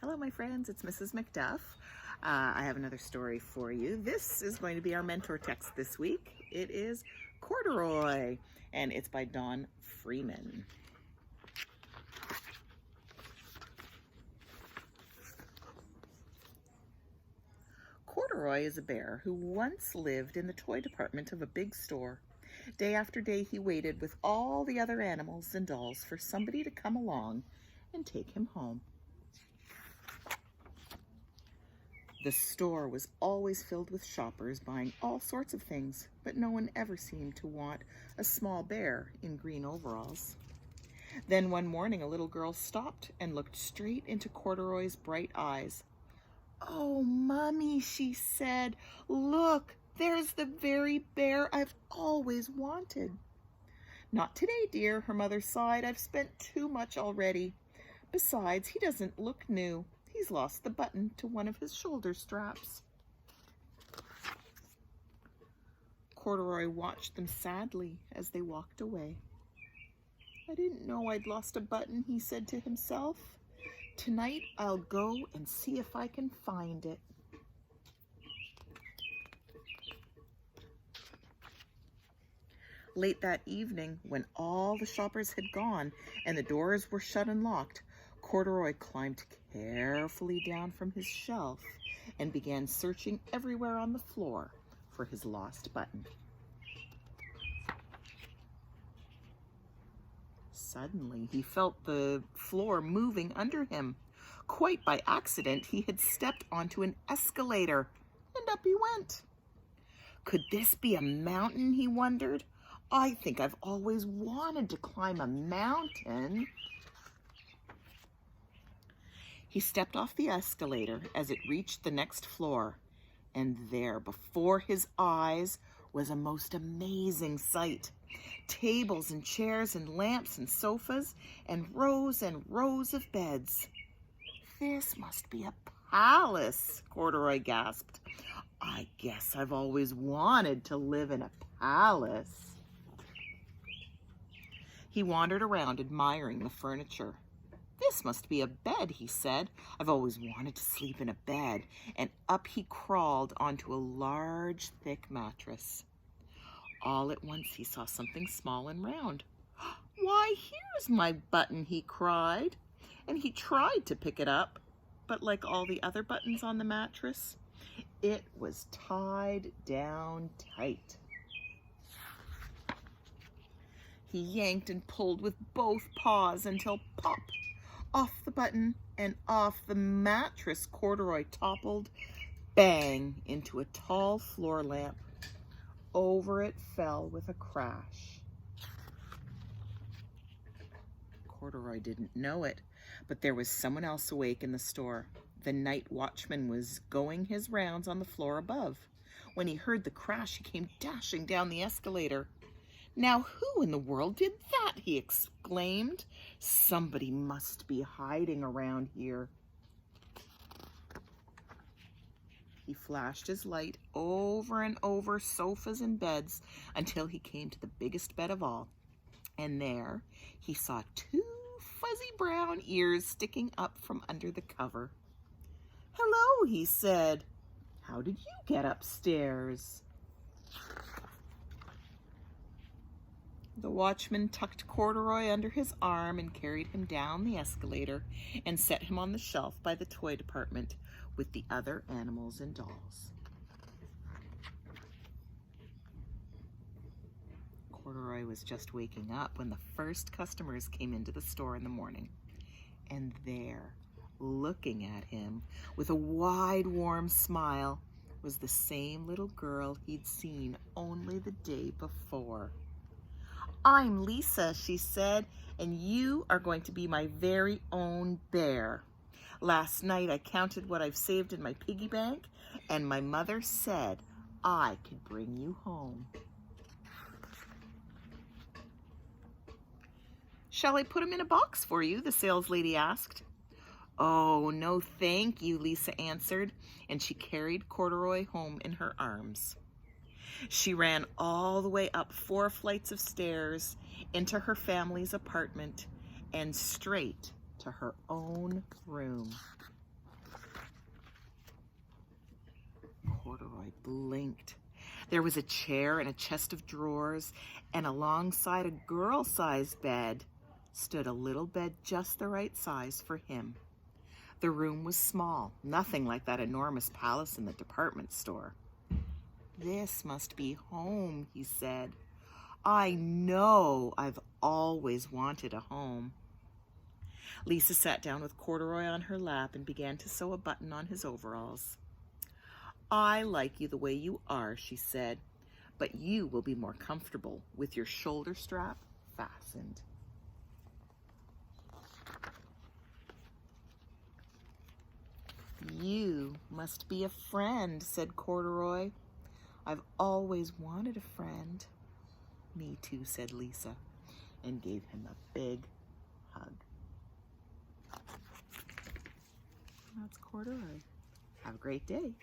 Hello, my friends. It's Mrs. McDuff. I have another story for you. This is going to be our mentor text this week. It is Corduroy, and it's by Don Freeman. Corduroy is a bear who once lived in the toy department of a big store. Day after day, he waited with all the other animals and dolls for somebody to come along and take him home. The store was always filled with shoppers buying all sorts of things, but no one ever seemed to want a small bear in green overalls. Then one morning, a little girl stopped and looked straight into Corduroy's bright eyes. "Oh, Mommy," she said, "look, there's the very bear I've always wanted." "Not today, dear," her mother sighed. "I've spent too much already. Besides, he doesn't look new. He's lost the button to one of his shoulder straps." Corduroy watched them sadly as they walked away. "I didn't know I'd lost a button," he said to himself. "Tonight I'll go and see if I can find it." Late that evening, when all the shoppers had gone and the doors were shut and locked, Corduroy climbed carefully down from his shelf and began searching everywhere on the floor for his lost button. Suddenly, he felt the floor moving under him. Quite by accident, he had stepped onto an escalator, and up he went. Could this be a mountain, he wondered? "I think I've always wanted to climb a mountain." He stepped off the escalator as it reached the next floor, and there before his eyes was a most amazing sight. Tables and chairs and lamps and sofas and rows of beds. "This must be a palace," Corduroy gasped. "I guess I've always wanted to live in a palace." He wandered around admiring the furniture. "This must be a bed," he said. "I've always wanted to sleep in a bed." And up he crawled onto a large, thick mattress. All at once he saw something small and round. "Why, here's my button," he cried. And he tried to pick it up, but like all the other buttons on the mattress, it was tied down tight. He yanked and pulled with both paws until pop! Off the button and off the mattress Corduroy toppled, bang, into a tall floor lamp. Over it fell with a crash. Corduroy didn't know it, but there was someone else awake in the store. The night watchman was going his rounds on the floor above. When he heard the crash, he came dashing down the escalator. "Now who in the world did that?" he exclaimed. "Somebody must be hiding around here." He flashed his light over and over sofas and beds until he came to the biggest bed of all. And there he saw two fuzzy brown ears sticking up from under the cover. "Hello," he said. "How did you get upstairs?" The watchman tucked Corduroy under his arm and carried him down the escalator and set him on the shelf by the toy department with the other animals and dolls. Corduroy was just waking up when the first customers came into the store in the morning. And there, looking at him with a wide, warm smile, was the same little girl he'd seen only the day before. "I'm Lisa," she said, "and you are going to be my very own bear. Last night I counted what I've saved in my piggy bank, and my mother said I could bring you home." "Shall I put him in a box for you?" the saleslady asked. "Oh, no, thank you," Lisa answered, and she carried Corduroy home in her arms. She ran all the way up 4 flights of stairs into her family's apartment and straight to her own room. Corduroy blinked. There was a chair and a chest of drawers, and alongside a girl-sized bed stood a little bed just the right size for him. The room was small, nothing like that enormous palace in the department store. "This must be home," he said. "I know I've always wanted a home." Lisa sat down with Corduroy on her lap and began to sew a button on his overalls. "I like you the way you are," she said, "but you will be more comfortable with your shoulder strap fastened." "You must be a friend," said Corduroy. "I've always wanted a friend." "Me too," said Lisa, and gave him a big hug. That's Corduroy. Have a great day.